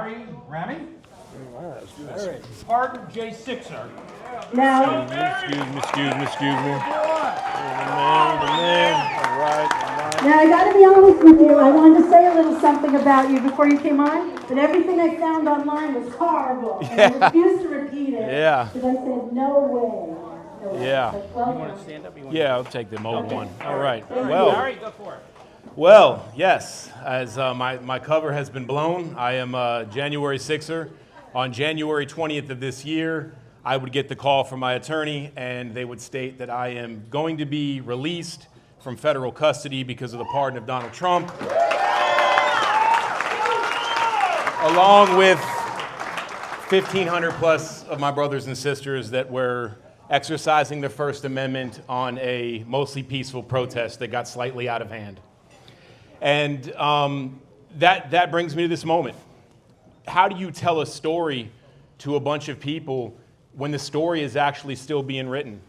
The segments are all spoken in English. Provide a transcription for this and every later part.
Larry Rami. All right. Pardon J. Sixer. Now, Excuse me. The man. All right. now I got to be honest with you. I wanted to say a little something about you before you came on, but everything I found online was horrible. And I refused to repeat it. Yeah. Because I said, no way. No way. Yeah. But welcome. Yeah, I'll take the old one. All right. Larry, go for it. Well, yes, as my cover has been blown, I am January 6er. On January 20th of this year, I would get the call from my attorney, and they would state that I am going to be released from federal custody because of the pardon of Donald Trump, along with 1,500 plus of my brothers and sisters that were exercising the First Amendment on a mostly peaceful protest that got slightly out of hand. And that brings me to this moment. How do you tell a story to a bunch of people when the story is actually still being written?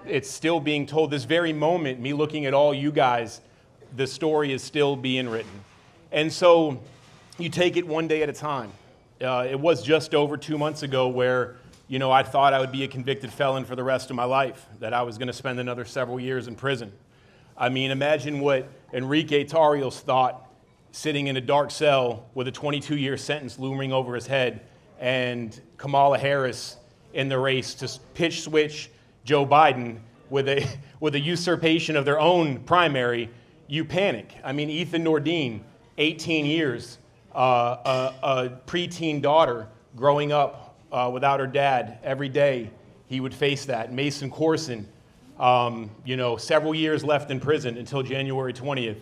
It's still being told. This very moment, me looking at all you guys, the story is still being written. And so you take it one day at a time. It was just over 2 months ago where, I thought I would be a convicted felon for the rest of my life, that I was going to spend another several years in prison. I mean, imagine what Enrique Tarrios thought sitting in a dark cell with a 22-year sentence looming over his head, and Kamala Harris in the race to pitch switch Joe Biden with a usurpation of their own primary. You panic. I mean, Ethan Nordine, 18 years, a preteen daughter growing up without her dad every day. He would face that. Mason Corson, several years left in prison until January 20th.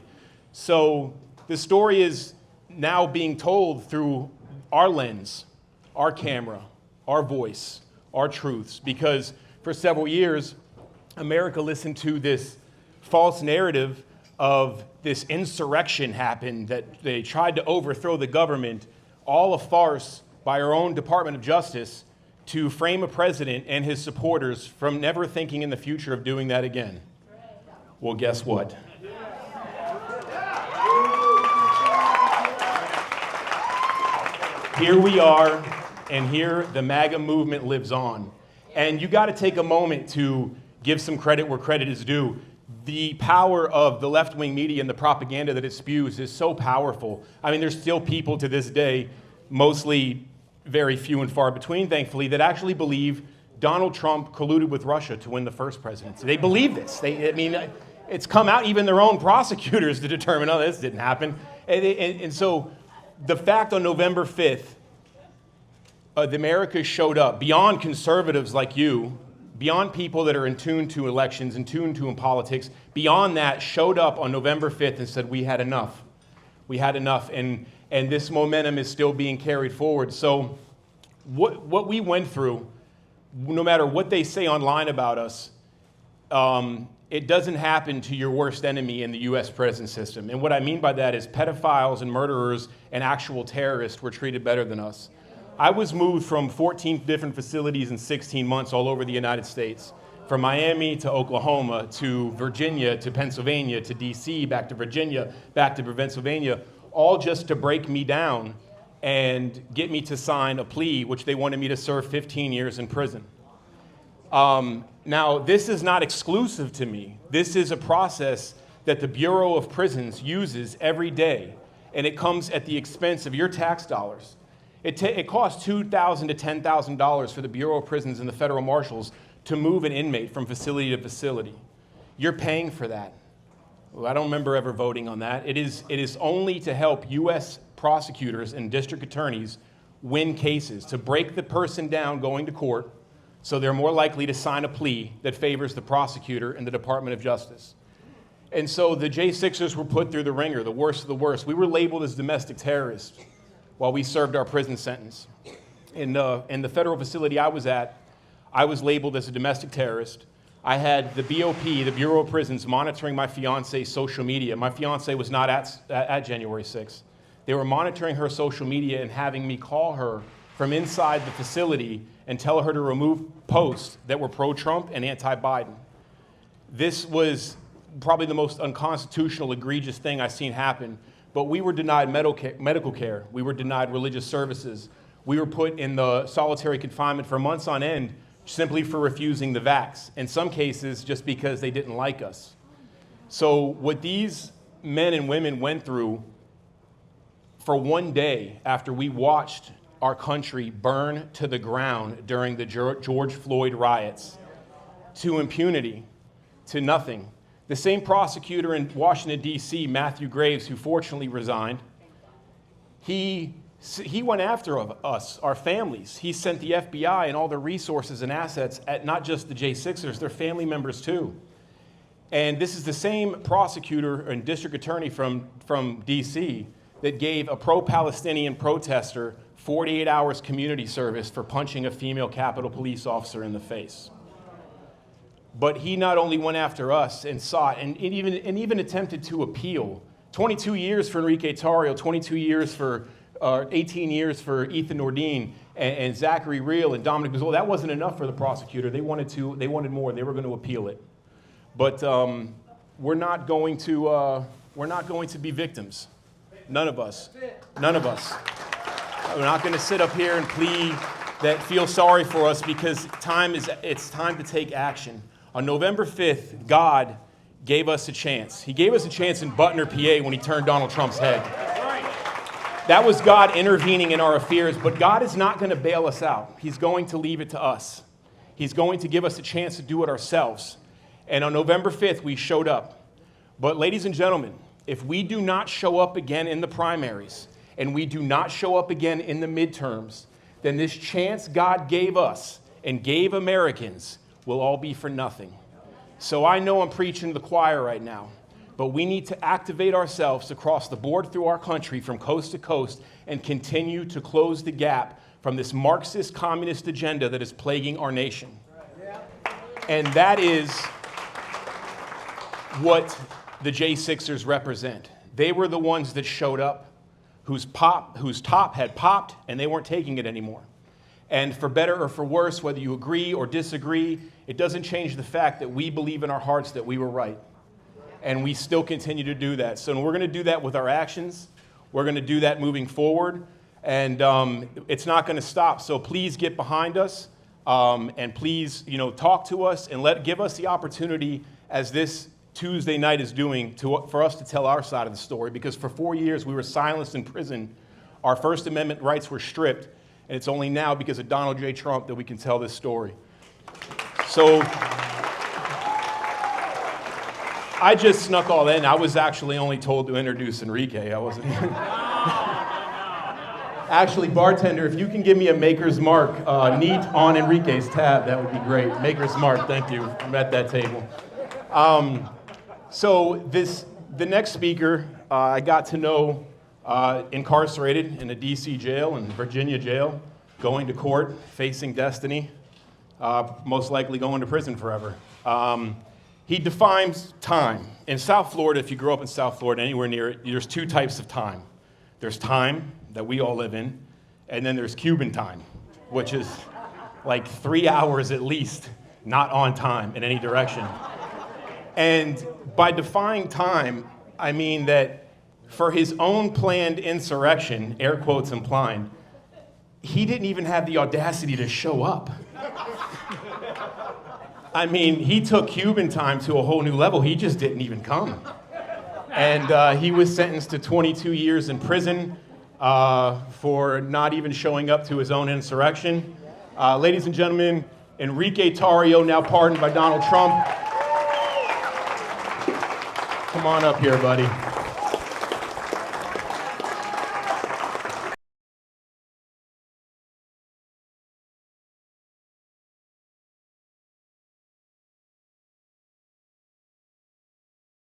So the story is now being told through our lens, our camera, our voice, our truths, because for several years, America listened to this false narrative of this insurrection happened, that they tried to overthrow the government, all a farce by our own Department of Justice to frame a president and his supporters from never thinking in the future of doing that again. Well, guess what? Here we are, and here the MAGA movement lives on. And you got to take a moment to give some credit where credit is due. The power of the left-wing media and the propaganda that it spews is so powerful. I mean, there's still people to this day, mostly very few and far between, thankfully, that actually believe Donald Trump colluded with Russia to win the first presidency. They believe this. It's come out, even their own prosecutors, to determine, oh, this didn't happen. And so the fact on November 5th, the America showed up beyond conservatives like you, beyond people that are in tune to elections, in tune to in politics, beyond that, showed up on November 5th and said, we had enough. We had enough, and this momentum is still being carried forward. So what we went through, no matter what they say online about us, it doesn't happen to your worst enemy in the U.S. prison system. And what I mean by that is pedophiles and murderers and actual terrorists were treated better than us. I was moved from 14 different facilities in 16 months all over the United States, from Miami to Oklahoma to Virginia to Pennsylvania to D.C., back to Virginia, back to Pennsylvania, all just to break me down and get me to sign a plea, which they wanted me to serve 15 years in prison. Now, this is not exclusive to me. This is a process that the Bureau of Prisons uses every day, and it comes at the expense of your tax dollars. It costs $2,000 to $10,000 for the Bureau of Prisons and the federal marshals to move an inmate from facility to facility. You're paying for that. Well, I don't remember ever voting on that. It is only to help U.S. prosecutors and district attorneys win cases, to break the person down going to court so they're more likely to sign a plea that favors the prosecutor and the Department of Justice. And so the J6ers were put through the ringer, the worst of the worst. We were labeled as domestic terrorists while we served our prison sentence. In the federal facility I was at, I was labeled as a domestic terrorist. I had the BOP, the Bureau of Prisons, monitoring my fiance's social media. My fiance was not at January 6th. They were monitoring her social media and having me call her from inside the facility and tell her to remove posts that were pro-Trump and anti-Biden. This was probably the most unconstitutional, egregious thing I've seen happen. but we were denied medical care. We were denied religious services. We were put in the solitary confinement for months on end simply for refusing the vax, in some cases just because they didn't like us. So what these men and women went through for one day after we watched our country burn to the ground during the George Floyd riots, to impunity, to nothing. The same prosecutor in Washington, D.C., Matthew Graves, who fortunately resigned, he went after us, our families. He sent the FBI and all the resources and assets at not just the J6ers, their family members too. And this is the same prosecutor and district attorney from D.C. that gave a pro-Palestinian protester 48 hours community service for punching a female Capitol Police officer in the face. But he not only went after us and sought and even attempted to appeal. 22 years for Enrique Tarrio, 22 years for 18 years for Ethan Nordine and Zachary Real and Dominic Bizzola. That wasn't enough for the prosecutor. They wanted more. They were going to appeal it. But we're not going to be victims. None of us. None of us. We're not going to sit up here and plead that feel sorry for us, because it's time to take action. On November 5th, God gave us a chance. He gave us a chance in Butner, PA, when he turned Donald Trump's head. That was God intervening in our affairs, but God is not going to bail us out. He's going to leave it to us. He's going to give us a chance to do it ourselves. And on November 5th, we showed up. But ladies and gentlemen, if we do not show up again in the primaries, and we do not show up again in the midterms, then this chance God gave us and gave Americans will all be for nothing. So I know I'm preaching to the choir right now, but we need to activate ourselves across the board through our country from coast to coast and continue to close the gap from this Marxist communist agenda that is plaguing our nation. And that is what the J6ers represent. They were the ones that showed up, whose top had popped, and they weren't taking it anymore. And for better or for worse, whether you agree or disagree, it doesn't change the fact that we believe in our hearts that we were right. And we still continue to do that. So we're going to do that with our actions. We're going to do that moving forward. And it's not going to stop. So please get behind us. And please, talk to us and give us the opportunity, as this Tuesday night is doing, for us to tell our side of the story. Because for 4 years, we were silenced in prison. Our First Amendment rights were stripped. And it's only now, because of Donald J. Trump, that we can tell this story. So I just snuck all in. I was actually only told to introduce Enrique. I wasn't. Actually, bartender, if you can give me a Maker's Mark neat on Enrique's tab, that would be great. Maker's Mark, thank you. I'm at that table. So the next speaker, I got to know incarcerated in a D.C. jail and Virginia jail, going to court, facing destiny, most likely going to prison forever. He defines time. In South Florida, if you grow up in South Florida, anywhere near it, there's two types of time. There's time that we all live in, and then there's Cuban time, which is like 3 hours at least, not on time in any direction. And by defying time, I mean that for his own planned insurrection, air quotes implying, he didn't even have the audacity to show up. I mean, he took Cuban time to a whole new level. He just didn't even come. And he was sentenced to 22 years in prison for not even showing up to his own insurrection. Ladies and gentlemen, Enrique Tarrio, now pardoned by Donald Trump. Come on up here, buddy.